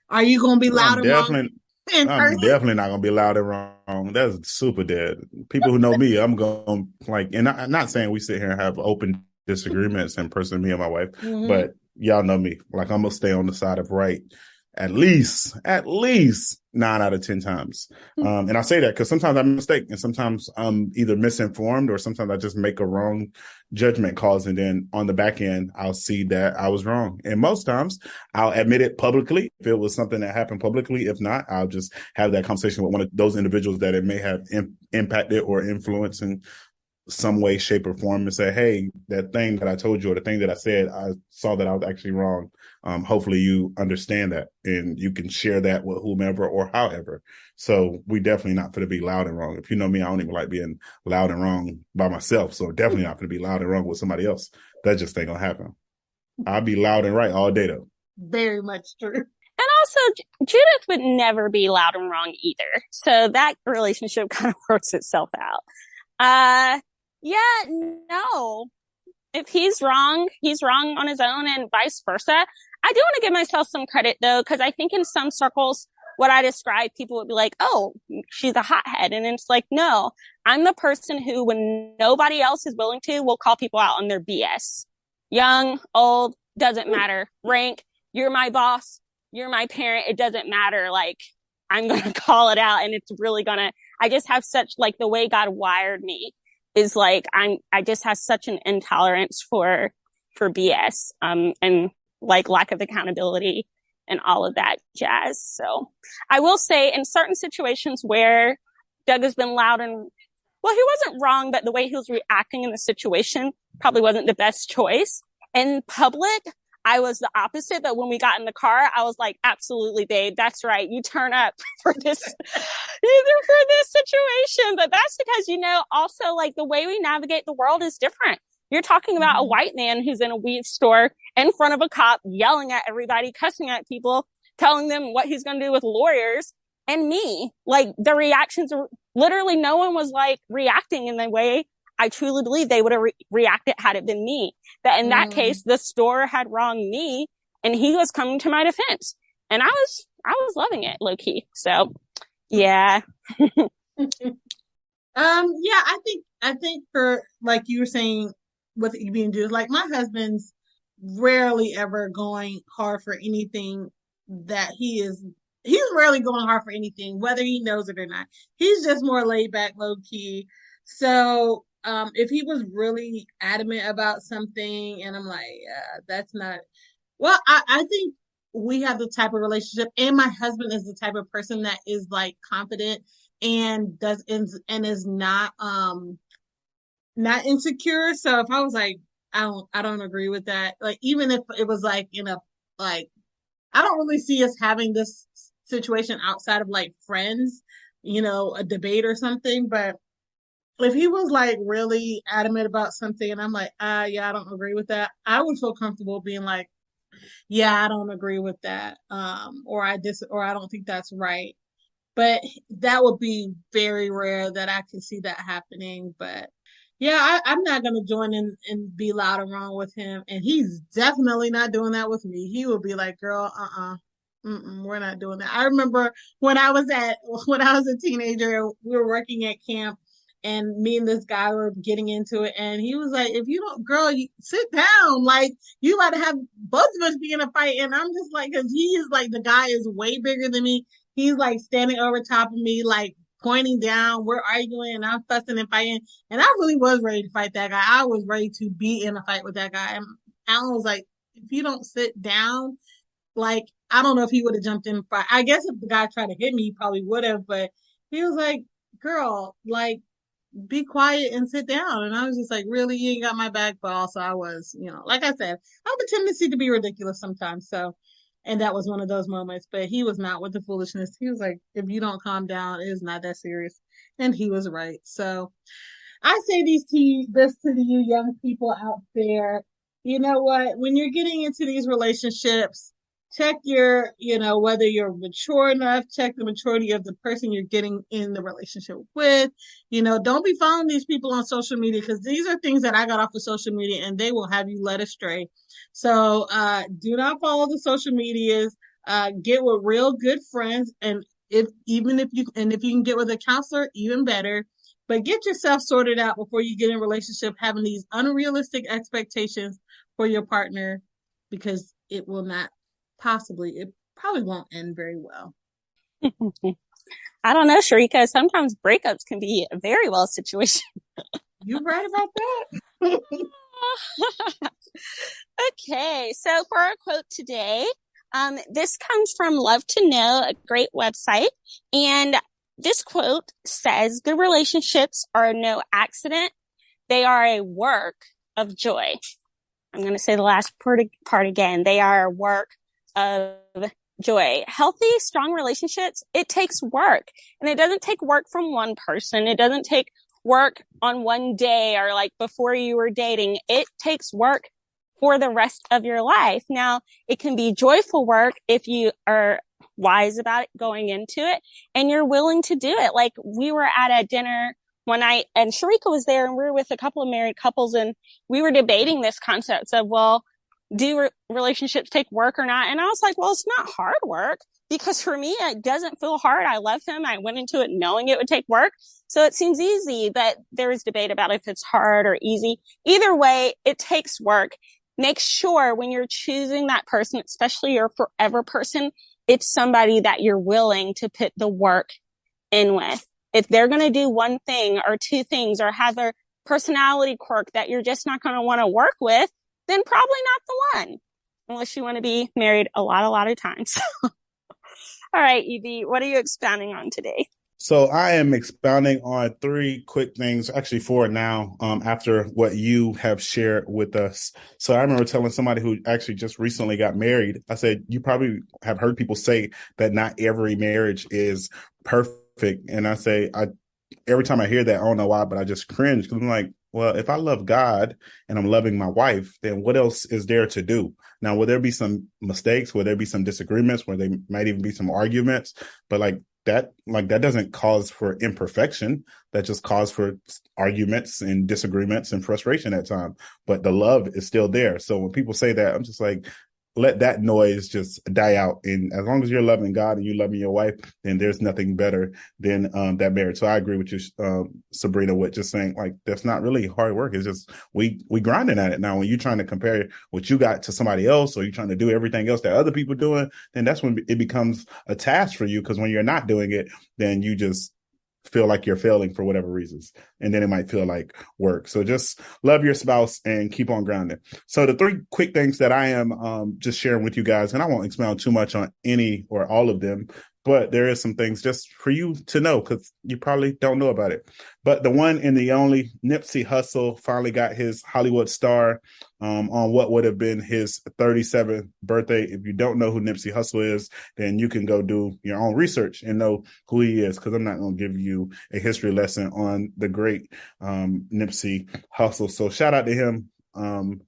are you going to be loud and wrong in I'm person? definitely not gonna be loud and wrong. That's super dead. People who know me, I'm going like, and I'm not saying we sit here and have open disagreements in person, me and my wife, but y'all know me. Like I'm gonna stay on the side of right at least 9 out of 10 times. And I say that because sometimes I mistake and sometimes I'm either misinformed or sometimes I just make a wrong judgment calls. And then on the back end, I'll see that I was wrong. And most times I'll admit it publicly if it was something that happened publicly. If not, I'll just have that conversation with one of those individuals that it may have impacted or influenced in some way, shape, or form and say, hey, that thing that I told you or the thing that I said, I saw that I was actually wrong. Hopefully you understand that and you can share that with whomever or however. So we definitely not going to be loud and wrong. If you know me, I don't even like being loud and wrong by myself. So definitely not going to be loud and wrong with somebody else. That just ain't going to happen. I'll be loud and right all day though. Very much true. And also, Judith would never be loud and wrong either. So that relationship kind of works itself out. Yeah, no. If he's wrong on his own and vice versa. I do want to give myself some credit though, because I think in some circles, what I describe, people would be like, oh, she's a hothead. And it's like, no, I'm the person who, when nobody else is willing to, will call people out on their BS. Young, old, doesn't matter. Rank, you're my boss, you're my parent, it doesn't matter. Like, I'm going to call it out and it's really I just have such, like, the way God wired me is like, I just have such an intolerance for BS, and like lack of accountability and all of that jazz. So I will say in certain situations where Doug has been loud and, well, he wasn't wrong, but the way he was reacting in the situation probably wasn't the best choice. In public, I was the opposite, but when we got in the car, I was like, absolutely, babe, that's right. You turn up for this situation. But that's because, you know, also like the way we navigate the world is different. You're talking about a white man who's in a weed store in front of a cop, yelling at everybody, cussing at people, telling them what he's going to do with lawyers, and me. Like the reactions are literally no one was like reacting in the way I truly believe they would have reacted had it been me. That in that case, the store had wronged me and he was coming to my defense. And I was loving it, low key. So yeah. Yeah, I think for, like you were saying, with being Jewish. Like my husband's rarely ever going hard for anything that he's rarely going hard for anything, whether he knows it or not. He's just more laid back, low key. So if he was really adamant about something and I'm like, that's not well, I think we have the type of relationship and my husband is the type of person that is like confident and and is not insecure. So if I was like, I don't agree with that. Like even if it was like in a like I don't really see us having this situation outside of like friends, a debate or something. But if he was like really adamant about something and I'm like, yeah, I don't agree with that, I would feel comfortable being like, yeah, I don't agree with that. Or I don't think that's right. But that would be very rare that I can see that happening. But yeah, I'm not gonna join in and be loud and wrong with him. And he's definitely not doing that with me. He will be like, girl, we're not doing that. I remember when I was a teenager, we were working at camp and me and this guy were getting into it and he was like, if you don't, girl, you sit down. Like you about to have both of us be in a fight. And I'm just like, cause he is like, the guy is way bigger than me. He's like standing over top of me, like pointing down. We're arguing and I'm fussing and fighting. And I really was ready to fight that guy. I was ready to be in a fight with that guy. And Alan was like, if you don't sit down, like, I don't know if he would have jumped in. I guess if the guy tried to hit me, he probably would have. But he was like, girl, like, be quiet and sit down. And I was just like, really? You ain't got my back? But also I was, like I said, I have a tendency to be ridiculous sometimes. So, and that was one of those moments, but he was not with the foolishness. He was like, if you don't calm down, it is not that serious. And he was right. So I say this to you young people out there. You know what? When you're getting into these relationships, check whether you're mature enough, check the maturity of the person you're getting in the relationship with. Don't be following these people on social media because these are things that I got off of social media and they will have you led astray. So do not follow the social medias. Get with real good friends, and if you can get with a counselor, even better. But get yourself sorted out before you get in a relationship having these unrealistic expectations for your partner, because it probably won't end very well. I don't know, Sharika. Sometimes breakups can be a very well situation. You're right about that. Okay, so for our quote today, this comes from Love to Know, a great website. And this quote says, good relationships are no accident. They are a work of joy. I'm going to say the last part again. They are a work of joy. Healthy, strong relationships, it takes work. And it doesn't take work from one person. It doesn't take work on one day or like before you were dating. It takes work for the rest of your life. Now, it can be joyful work if you are wise about it going into it and you're willing to do it. Like we were at a dinner one night and Sharika was there and we were with a couple of married couples and we were debating this concept of, well, do relationships take work or not? And I was like, well, it's not hard work because for me, it doesn't feel hard. I love him. I went into it knowing it would take work. So it seems easy, but there is debate about if it's hard or easy. Either way, it takes work. Make sure when you're choosing that person, especially your forever person, it's somebody that you're willing to put the work in with. If they're going to do one thing or two things or have a personality quirk that you're just not going to want to work with, then probably not the one, unless you want to be married a lot of times. All right, Evie, what are you expounding on today? So I am expounding on 3 quick things, actually 4 now, after what you have shared with us. So I remember telling somebody who actually just recently got married, I said, you probably have heard people say that not every marriage is perfect. And I say, every time I hear that, I don't know why, but I just cringe because I'm like, well, if I love God and I'm loving my wife, then what else is there to do? Now, will there be some mistakes? Will there be some disagreements? Where there might even be some arguments? But that doesn't cause for imperfection. That just cause for arguments and disagreements and frustration at times. But the love is still there. So when people say that, I'm just like, let that noise just die out. And as long as you're loving God and you loving your wife, then there's nothing better than that marriage. So I agree with you, Sabrina, with just saying like that's not really hard work. It's just we grinding at it now. When you're trying to compare what you got to somebody else, or you're trying to do everything else that other people doing, then that's when it becomes a task for you. Because when you're not doing it, then you just feel like you're failing for whatever reasons, and then it might feel like work. So just love your spouse and keep on grounding. So the 3 quick things that I am just sharing with you guys, and I won't expound too much on any or all of them, but there is some things just for you to know because you probably don't know about it. But the one and the only, Nipsey Hussle finally got his Hollywood star on what would have been his 37th birthday. If you don't know who Nipsey Hussle is, then you can go do your own research and know who he is, because I'm not going to give you a history lesson on the great Nipsey Hussle. So shout out to him.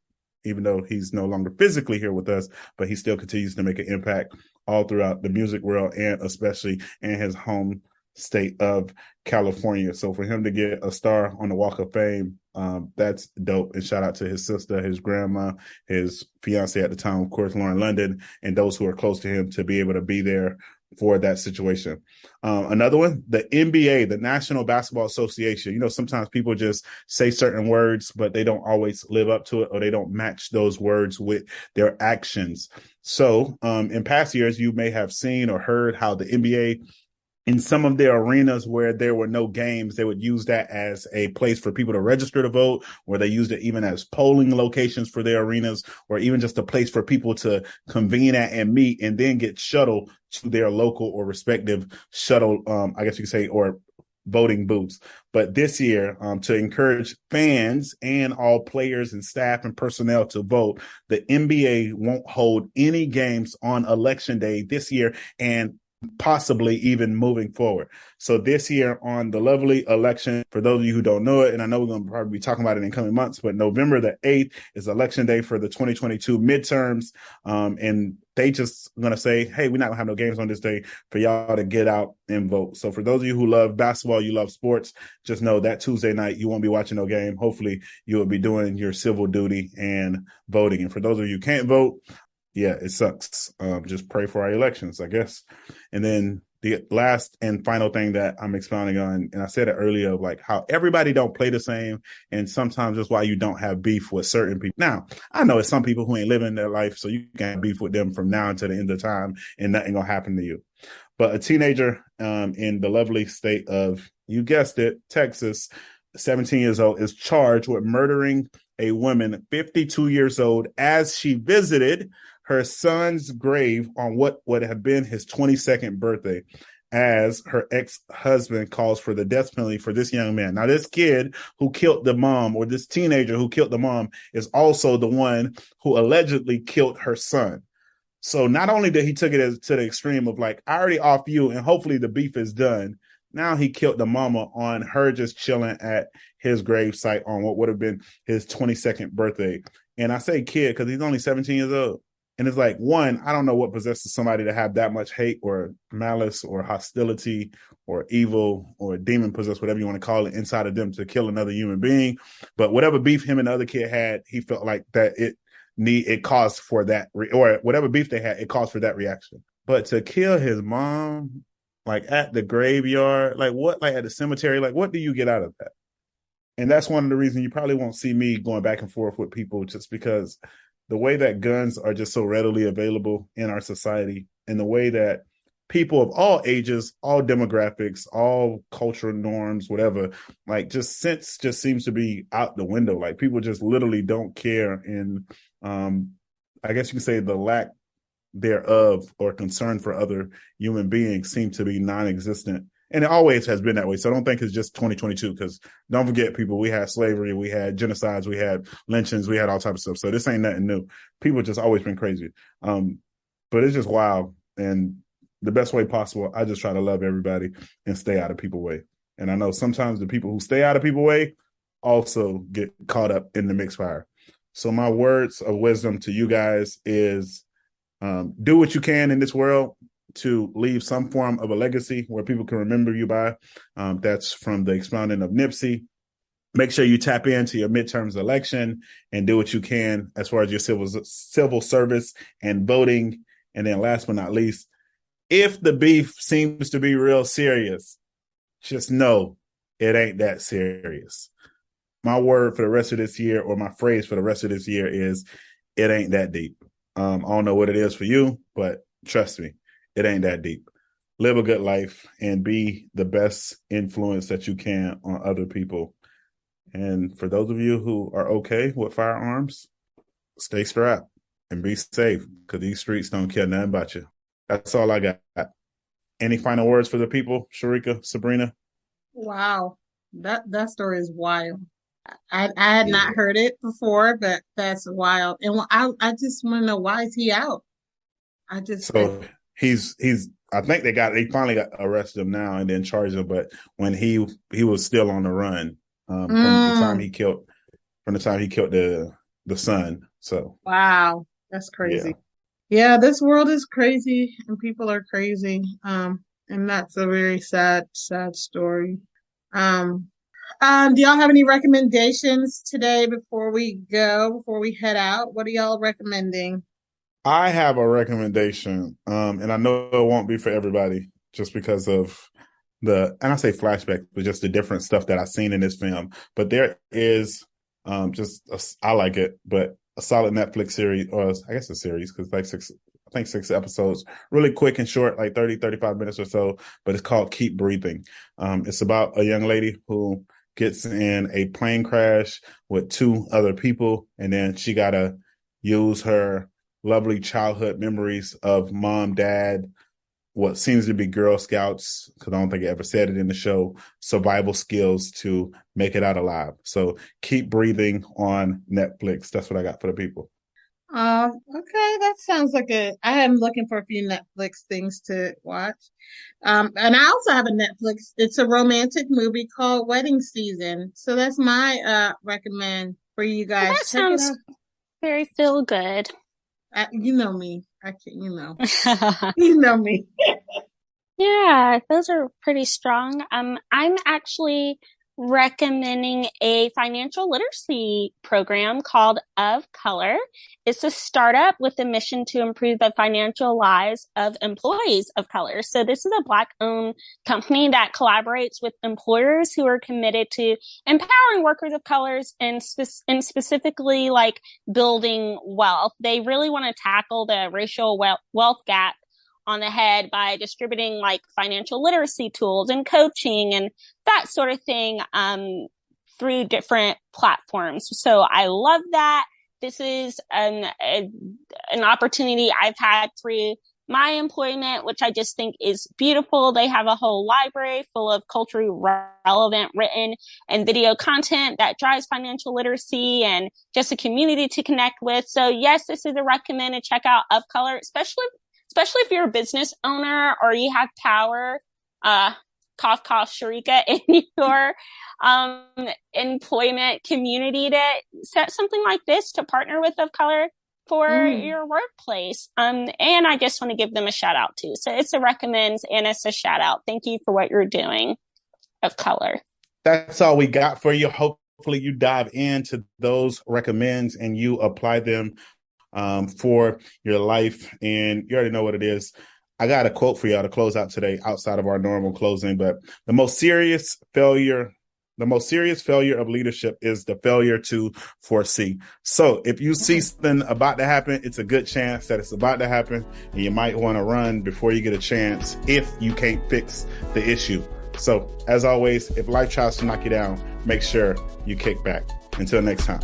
Even though he's no longer physically here with us, but he still continues to make an impact all throughout the music world, and especially in his home state of California. So for him to get a star on the Walk of Fame, that's dope. And shout out to his sister, his grandma, his fiance at the time, of course, Lauren London, and those who are close to him to be able to be there for that situation. Another one, the NBA, the National Basketball Association. You know, sometimes people just say certain words, but they don't always live up to it, or they don't match those words with their actions. So in past years, you may have seen or heard how the NBA, in some of their arenas where there were no games, they would use that as a place for people to register to vote, or they used it even as polling locations for their arenas, or even just a place for people to convene at and meet and then get shuttled to their local or respective shuttle, I guess you could say, or voting booths. But this year, to encourage fans and all players and staff and personnel to vote, the NBA won't hold any games on Election Day this year, and possibly even moving forward. So this year on the lovely election, for those of you who don't know it, and I know we're going to probably be talking about it in coming months, but November the 8th is election day for the 2022 midterms. And they just going to say, hey, we're not going to have no games on this day for y'all to get out and vote. So for those of you who love basketball, you love sports, just know that Tuesday night, you won't be watching no game. Hopefully you will be doing your civil duty and voting. And for those of you who can't vote, yeah, it sucks. Just pray for our elections, I guess. And then the last and final thing that I'm expounding on, and I said it earlier, of like how everybody don't play the same, and sometimes that's why you don't have beef with certain people. Now, I know it's some people who ain't living their life, so you can have beef with them from now until the end of time, and nothing gonna happen to you. But a teenager in the lovely state of, you guessed it, Texas, 17 years old, is charged with murdering a woman 52 years old as she visited her son's grave on what would have been his 22nd birthday, as her ex-husband calls for the death penalty for this young man. Now, this kid who killed the mom, or this teenager who killed the mom, is also the one who allegedly killed her son. So not only did he took it to the extreme of like, I already off you and hopefully the beef is done, now he killed the mama on her just chilling at his grave site on what would have been his 22nd birthday. And I say kid because he's only 17 years old. And it's like, one, I don't know what possesses somebody to have that much hate or malice or hostility or evil or demon possessed, whatever you want to call it, inside of them to kill another human being. But whatever beef him and the other kid had, he felt like that it caused for that, or whatever beef they had, it caused for that reaction. But to kill his mom, like at the graveyard, like what, like at the cemetery, like what do you get out of that? And that's one of the reasons you probably won't see me going back and forth with people, just because the way that guns are just so readily available in our society, and the way that people of all ages, all demographics, all cultural norms, whatever, like just sense just seems to be out the window. Like people just literally don't care. And I guess you could say the lack thereof or concern for other human beings seem to be non-existent. And it always has been that way. So I don't think it's just 2022, because don't forget, people, we had slavery, we had genocides, we had lynchings, we had all types of stuff. So this ain't nothing new. People just always been crazy. But it's just wild. And the best way possible, I just try to love everybody and stay out of people's way. And I know sometimes the people who stay out of people's way also get caught up in the mixed fire. So my words of wisdom to you guys is do what you can in this world to leave some form of a legacy where people can remember you by. That's from the expounding of Nipsey. make sure you tap into your midterms election and do what you can as far as your civil service and voting. And then last but not least, if the beef seems to be real serious, just know it ain't that serious. My word for the rest of this year, or my phrase for the rest of this year, is it ain't that deep. I don't know what it is for you, but trust me, it ain't that deep. Live a good life and be the best influence that you can on other people. And for those of you who are okay with firearms, stay strapped and be safe, because these streets don't care nothing about you. That's all I got. Any final words for the people, Sharika, Sabrina? Wow, that story is wild. I had not heard it before, but that's wild. And I just want to know, why is he out? He's I think they finally got arrested him now and then charged him, but when he was still on the run from the time he killed the son. So wow, that's crazy. Yeah, this world is crazy and people are crazy. And that's a very sad story. Do y'all have any recommendations today before we head out? What are y'all recommending? I have a recommendation, and I know it won't be for everybody just because of and I say flashback, but just the different stuff that I've seen in this film. But there is I like it, but a solid Netflix series, or I guess a series, because like 6 episodes, really quick and short, like 30, 35 minutes or so, but it's called Keep Breathing. It's about a young lady who gets in a plane crash with 2 other people, and then she got to use her lovely childhood memories of mom, dad, what seems to be Girl Scouts, because I don't think I ever said it in the show, survival skills to make it out alive. So Keep Breathing on Netflix. That's what I got for the people. Okay, that sounds like I am looking for a few Netflix things to watch. And I also have a Netflix. It's a romantic movie called Wedding Season. So that's my recommend for you guys. Well, that sounds very feel good. You know me. You know me. Yeah, those are pretty strong. I'm actually recommending a financial literacy program called Of Color. It's a startup with a mission to improve the financial lives of employees of color. So this is a Black-owned company that collaborates with employers who are committed to empowering workers of colors and specifically like building wealth. They really want to tackle the racial wealth gap on the head by distributing like financial literacy tools and coaching and that sort of thing through different platforms. So I love that. This is an opportunity I've had through my employment, which I just think is beautiful. They have a whole library full of culturally relevant written and video content that drives financial literacy and just a community to connect with. So yes, this is a recommend to check out Of Color, especially if you're a business owner or you have power, cough, cough, Sharika, in your employment community to set something like this to partner with Of Color for your workplace. And I just want to give them a shout out too. So it's a recommend and it's a shout out. Thank you for what you're doing, Of Color. That's all we got for you. Hopefully you dive into those recommends and you apply them for your life, and you already know what it is. I got a quote for y'all to close out today outside of our normal closing, but the most serious failure of leadership is the failure to foresee. So if you see something about to happen, it's a good chance that it's about to happen, and you might want to run before you get a chance if you can't fix the issue. So as always, if life tries to knock you down, make sure you kick back. Until next time.